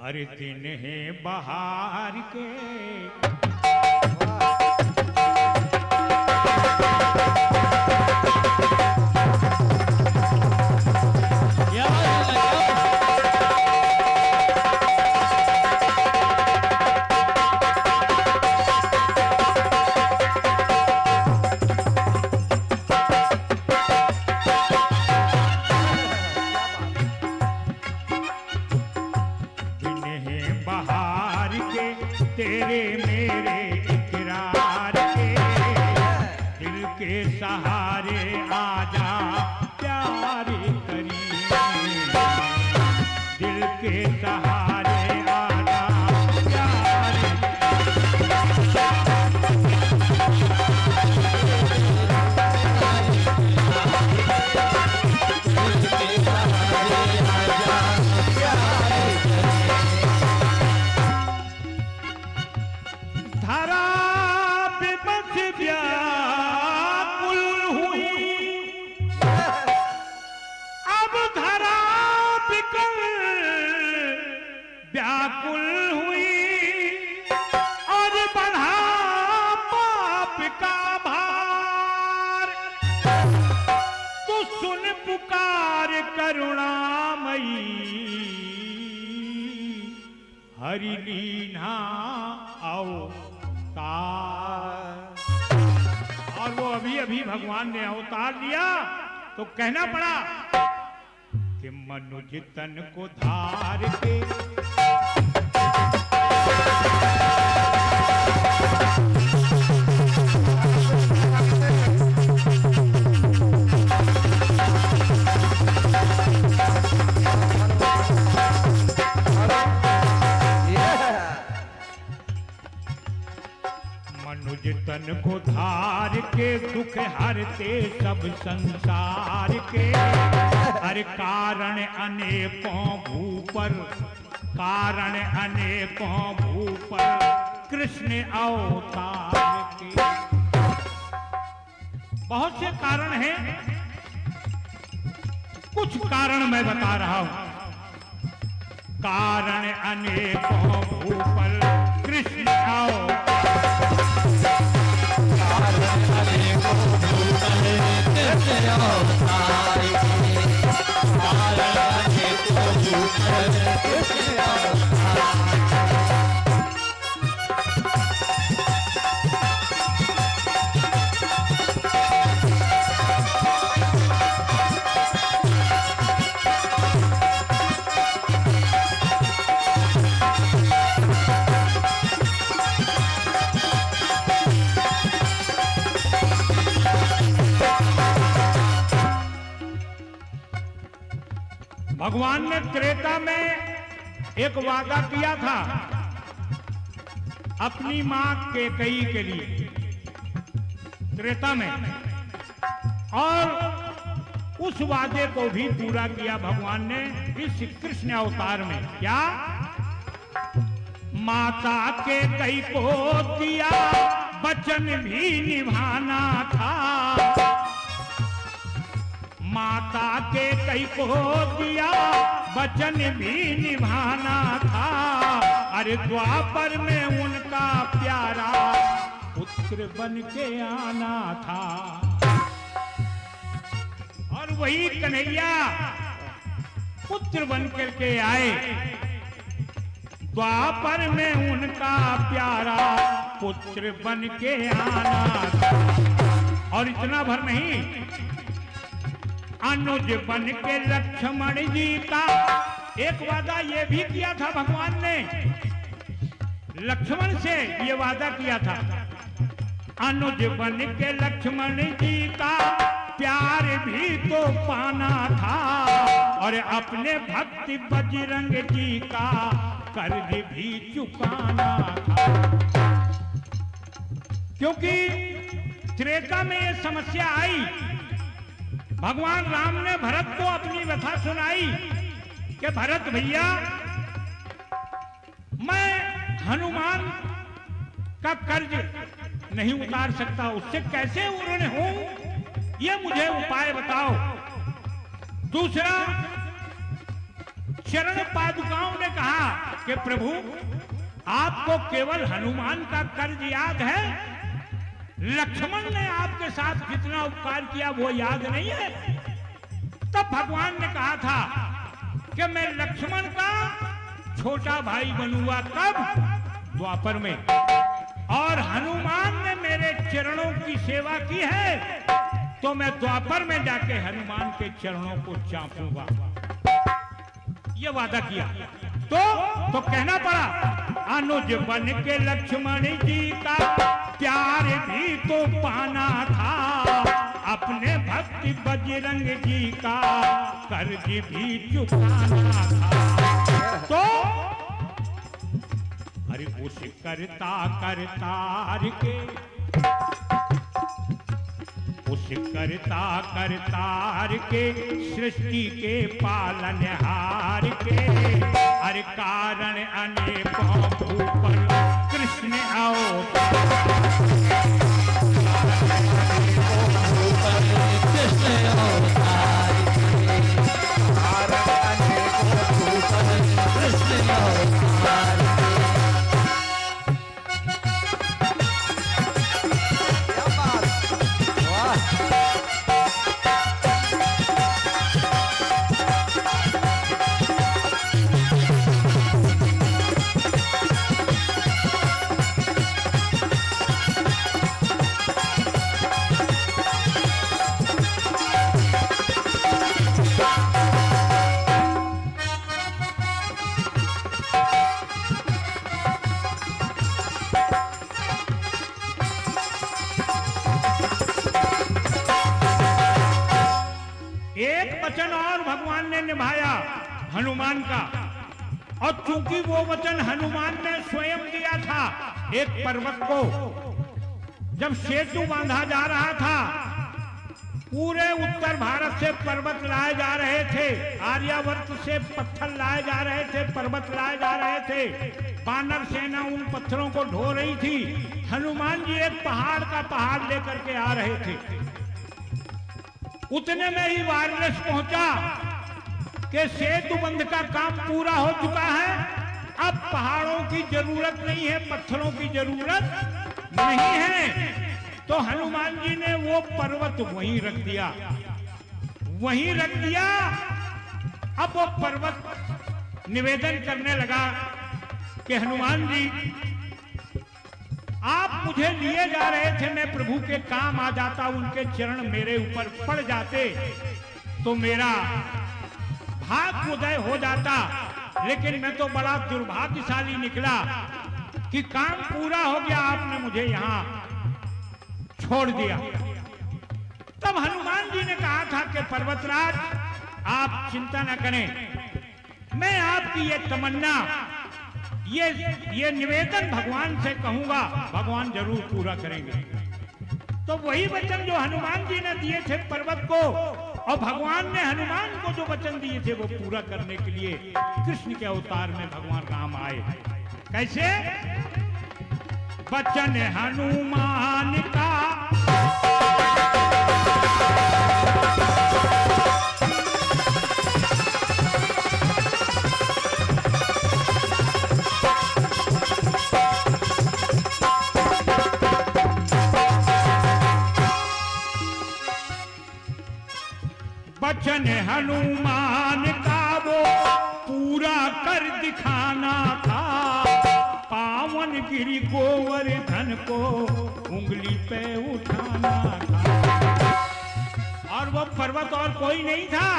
हर दिन है बहार के तेरे मेरे इकरार के दिल के सहारे आजा प्यार करी दिल के सहारे आजा प्यार धरा बेबस व्याकुल हुई अब धरा बिकल व्याकुल हुई और बढ़ा पाप का भार तू सुन पुकार करुणामयी हरि लीना अवतार। और वो अभी अभी भगवान ने अवतार लिया तो कहना पड़ा कि मनुज तन को धार के मनुज तन को धार के दुख हरते सब संसार के हर कारण अनेकों भूपर कारण अनेकों भूपर कृष्ण अवतार के। बहुत से कारण हैं, कुछ कारण मैं बता रहा हूं। कारण अनेकों भूपर कृष्ण अवतार भगवान ने त्रेता में एक वादा किया था अपनी मां कैकेयी के लिए त्रेता में, और उस वादे को भी पूरा किया भगवान ने इस कृष्ण अवतार में। क्या? माता कैकेयी को दिया वचन भी निभाना था, माता कैकेयी को दिया वचन भी निभाना था। अरे द्वापर में उनका प्यारा पुत्र बन के आना था, और वही कन्हैया पुत्र बन करके आए। द्वापर में उनका प्यारा पुत्र बन के आना था। और इतना भर नहीं, अनुज बन के लक्ष्मण जी का एक वादा ये भी किया था भगवान ने, लक्ष्मण से ये वादा किया था। अनुज बन के लक्ष्मण जी का प्यार भी तो पाना था, और अपने भक्ति बजरंग जी का कर्ज भी चुकाना था। क्योंकि त्रेता में ये समस्या आई, भगवान राम ने भरत को अपनी व्यथा सुनाई कि भरत भैया, मैं हनुमान का कर्ज नहीं उतार सकता, उससे कैसे ऋण हूं, ये मुझे उपाय बताओ। दूसरा, चरण पादुकाओं ने कहा कि प्रभु आपको केवल हनुमान का कर्ज याद है, लक्ष्मण ने आपके साथ जितना उपकार किया वो याद नहीं है। तब भगवान ने कहा था कि मैं लक्ष्मण का छोटा भाई बनूंगा, कब? द्वापर में। और हनुमान ने मेरे चरणों की सेवा की है तो मैं द्वापर में जाके हनुमान के चरणों को चापूंगा, ये वादा किया। तो कहना पड़ा, अनुज बन के लक्ष्मण जी का प्यार भी तो पाना था, अपने भक्ति बजरंग जी का कर्ज भी चुकाना था। तो अरे उस करता करतार के, उस करता करतार के, सृष्टि के पालनहार के, हर कारण अनेकों भूपर कृष्ण निभाया हनुमान का। और चूंकि वो वचन हनुमान ने स्वयं दिया था, एक पर्वत को जब सेतु बांधा जा रहा था, पूरे उत्तर भारत से पर्वत लाए जा रहे थे, आर्यावर्त से पत्थर लाए जा रहे थे, पर्वत लाए जा रहे थे, वानर सेना उन पत्थरों को ढो रही थी। हनुमान जी एक पहाड़ का पहाड़ लेकर के आ रहे थे। उतने में ही वायरलेस पहुंचा कि सेतु बंध का काम पूरा हो चुका है, अब पहाड़ों की जरूरत नहीं है, पत्थरों की जरूरत नहीं है। तो हनुमान जी ने वो पर्वत वहीं रख दिया, वहीं रख दिया। अब वो पर्वत निवेदन करने लगा कि हनुमान जी, आप मुझे लिए जा रहे थे, मैं प्रभु के काम आ जाता, उनके चरण मेरे ऊपर पड़ जाते तो मेरा भाग उदय हो जाता, लेकिन मैं तो बड़ा दुर्भाग्यशाली निकला कि काम पूरा हो गया, आपने मुझे यहां छोड़ दिया। तब हनुमान जी ने कहा था कि पर्वतराज, आप चिंता न करें, मैं आपकी ये तमन्ना, ये निवेदन भगवान से कहूंगा, भगवान जरूर पूरा करेंगे। तो वही वचन जो हनुमान जी ने दिए थे पर्वत को, और भगवान ने हनुमान को जो वचन दिए थे वो पूरा करने के लिए कृष्ण के अवतार में भगवान राम आए। कैसे? वचन हनुमान का वचन हनुमान का वो पूरा कर दिखाना था, पावन गिरि गोवर्धन को उंगली पे उठाना था। और वो पर्वत और कोई नहीं था,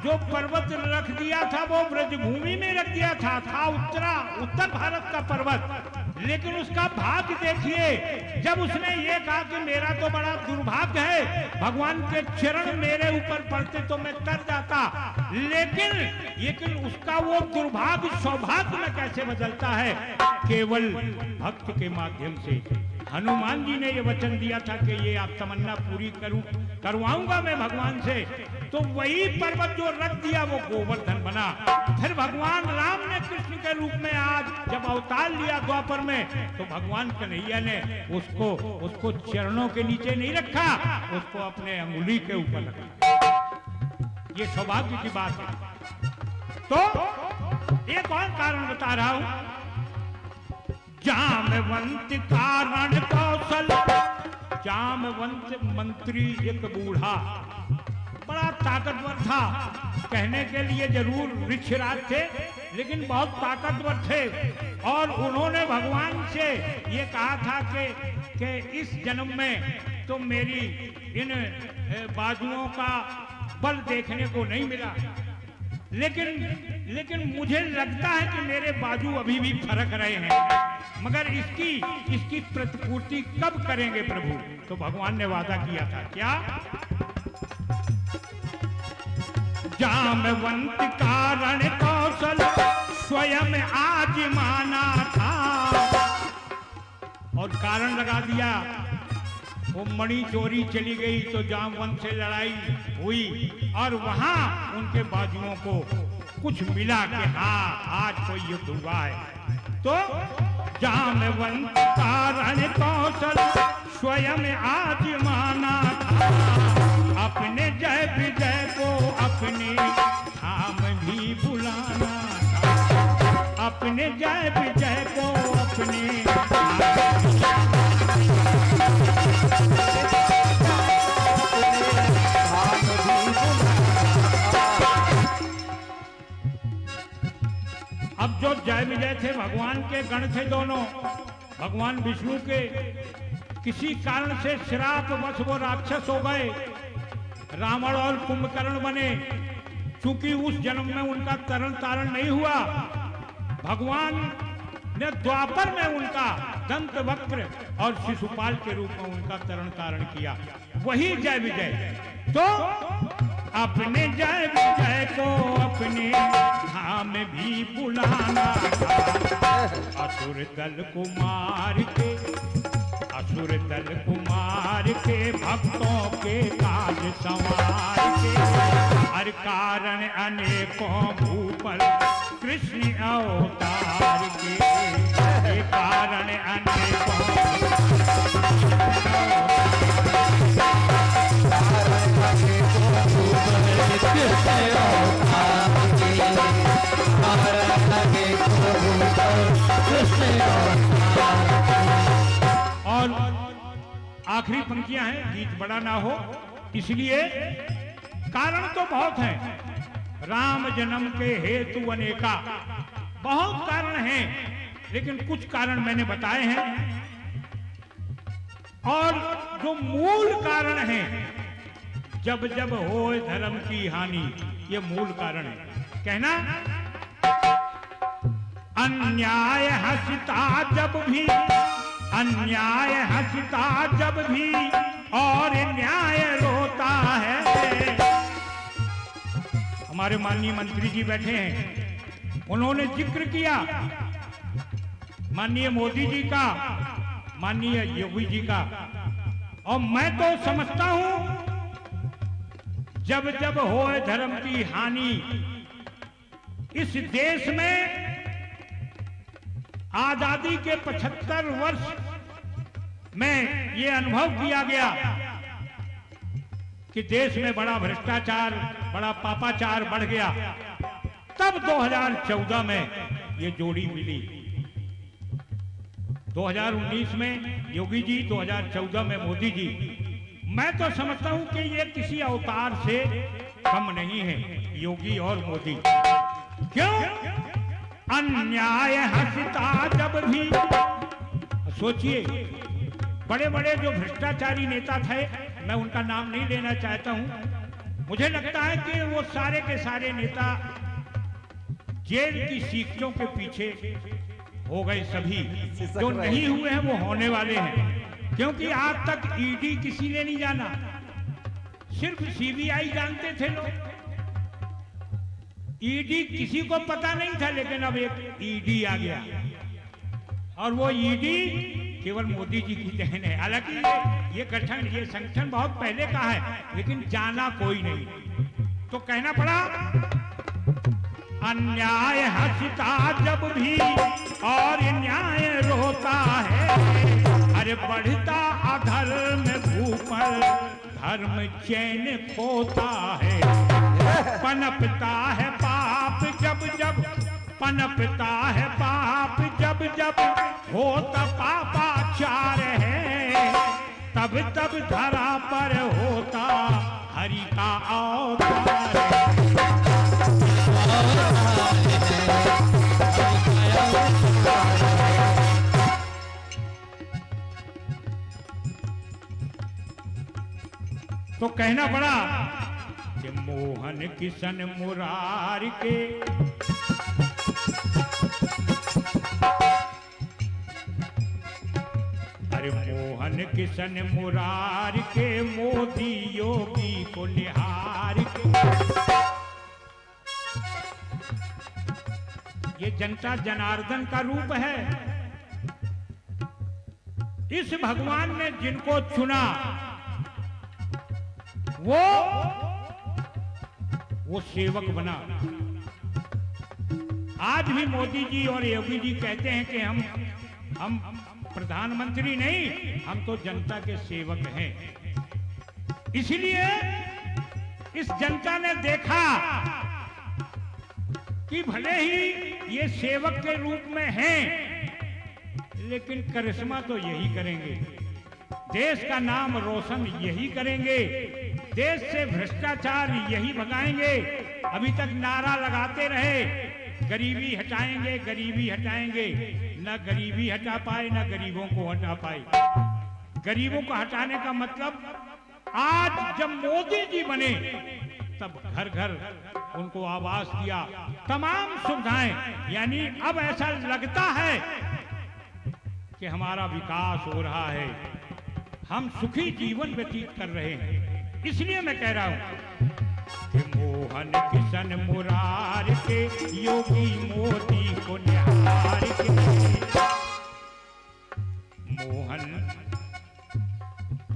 जो पर्वत रख दिया था वो ब्रजभूमि में रख दिया था उत्तर भारत का पर्वत। लेकिन उसका भाग्य देखिए, जब उसने ये कहा कि मेरा तो बड़ा दुर्भाग्य है, भगवान के चरण मेरे ऊपर पड़ते तो मैं तर जाता, लेकिन उसका वो दुर्भाग्य सौभाग्य में कैसे बदलता है? केवल भक्त के माध्यम से। हनुमान जी ने ये वचन दिया था कि ये आप तमन्ना पूरी करवाऊंगा मैं भगवान से, तो वही पर्वत जो रख दिया वो गोवर्धन बना। फिर भगवान राम ने कृष्ण के रूप में आज जब अवतार लिया द्वापर में, तो भगवान कन्हैया ने उसको चरणों के नीचे नहीं रखा, उसको अपने अंगुली के ऊपर रखा। ये सौभाग्य की बात है। तो एक और कारण बता रहा हूं। जामवंत कारण कौशल, जामवंत मंत्री एक बूढ़ा बड़ा ताकतवर था, कहने के लिए जरूर ऋक्षराज थे लेकिन बहुत ताकतवर थे, और उन्होंने भगवान से ये कहा था कि इस जन्म में तो मेरी इन बाजुओं का बल देखने को नहीं मिला, लेकिन मुझे लगता है कि मेरे बाजू अभी भी फरक रहे हैं, मगर इसकी प्रतिपूर्ति कब करेंगे प्रभु? तो भगवान ने वादा किया था, क्या? जामवंत कारण कौशल स्वयं आज माना था, और कारण लगा दिया। वो मणि चोरी चली गई तो जामवंत से लड़ाई हुई और वहां उनके बाजुओं को कुछ मिला कि हाँ आज कोई युद्ध हुआ है। तो जामवंत कारण कौशल स्वयं आज माना था, अपने जय विजय को अपने धाम भी बुलाना था, अपने जय विजय को अपने अब जो जय विजय थे भगवान के गण थे दोनों, भगवान विष्णु के किसी कारण से श्राप वश वो राक्षस हो गए, रावण और कुंभकर्ण बने। चूंकि उस जन्म में उनका तरण तारण नहीं हुआ, भगवान ने द्वापर में उनका दंत वक्र और शिशुपाल के रूप में उनका तरण तारण किया, वही जय विजय। तो अपने जय विजय को अपने धाम भी बुलाना था, असुर दल कुमार के, असुर दल कुमार के भक्तों के काज संवार के, हर कारण अनेकों भूपल कृष्ण अवतार के, कारण अनेकों और आखिरी पंक्तियां हैं, गीत बड़ा ना हो इसलिए। कारण तो बहुत हैं, राम जन्म के हेतु अनेका, बहुत कारण हैं, लेकिन कुछ कारण मैंने बताए हैं। और जो मूल कारण है, जब जब हो धर्म की हानि, ये मूल कारण है। कहना अन्याय हंसता जब भी, अन्याय हंसता जब भी और न्याय रोता है। हमारे माननीय मंत्री जी बैठे हैं, उन्होंने जिक्र किया माननीय मोदी जी का, माननीय योगी जी का, और मैं तो समझता हूं जब जब हो धर्म की हानि, इस देश में आजादी के 75 वर्ष में ये अनुभव किया गया कि देश में बड़ा भ्रष्टाचार, बड़ा पापाचार बढ़ गया। तब 2014 में ये जोड़ी मिली, 2019 में योगी जी, 2014 में मोदी जी। मैं तो समझता हूं कि ये किसी अवतार से कम नहीं है, योगी और मोदी। क्यों? अन्याय हंसता जब भी, सोचिए बड़े बड़े जो भ्रष्टाचारी नेता थे, मैं उनका नाम नहीं लेना चाहता हूं, मुझे लगता है कि वो सारे के सारे नेता जेल की सीखों के पीछे हो गए। सभी जो नहीं हुए हैं वो होने वाले हैं, क्योंकि आज तक ईडी किसी ने नहीं जाना, सिर्फ सीबीआई जानते थे लोग। ईडी किसी को पता नहीं था, लेकिन अब एक ईडी आ गया, और वो ईडी केवल मोदी जी की देन है। हालांकि ये गठन, ये संगठन बहुत पहले का है, लेकिन जाना कोई नहीं। तो कहना पड़ा अन्याय हंसता जब भी और न्याय रोता है, अरे बढ़ता अधर्म भूपर धर्म चैन खोता है, पनपता है पाप जब जब पनपता है पाप जब जब होता पापाचार है, तब तब धरा पर होता हरि का अवतार है। तो कहना पड़ा कि मोहन किशन मुरार के अरे मोहन किशन मुरार के मोदी योगी को निहार के। ये जनता जनार्दन का रूप है। इस भगवान ने जिनको चुना वो सेवक बना। आज भी मोदी जी और योगी जी कहते हैं कि हम प्रधानमंत्री नहीं, हम तो जनता के सेवक हैं। इसलिए इस जनता ने देखा कि भले ही ये सेवक के रूप में हैं, लेकिन करिश्मा तो यही करेंगे, देश का नाम रोशन यही करेंगे, देश से भ्रष्टाचार यही भगाएंगे। अभी तक नारा लगाते रहे गरीबी हटाएंगे, गरीबी हटाएंगे, न गरीबी हटा पाए न गरीबों को हटा पाए। गरीबों को हटाने का मतलब आज जब मोदी जी बने तब घर घर उनको आवास दिया, तमाम सुविधाएं, यानी अब ऐसा लगता है कि हमारा विकास हो रहा है, हम सुखी जीवन व्यतीत कर रहे हैं। इसलिए मैं कह रहा हूं कि मोहन किशन मुरार के योगी मोदी को निहार के।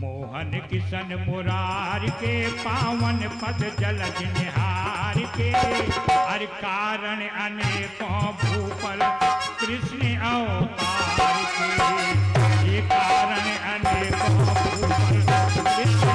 मोहन किशन मुरार के पावन पद जलज निहार के। हर कारण अनेकों भूपल कृष्ण अवतार के। ये कारण अनेकों भूपल कृष्ण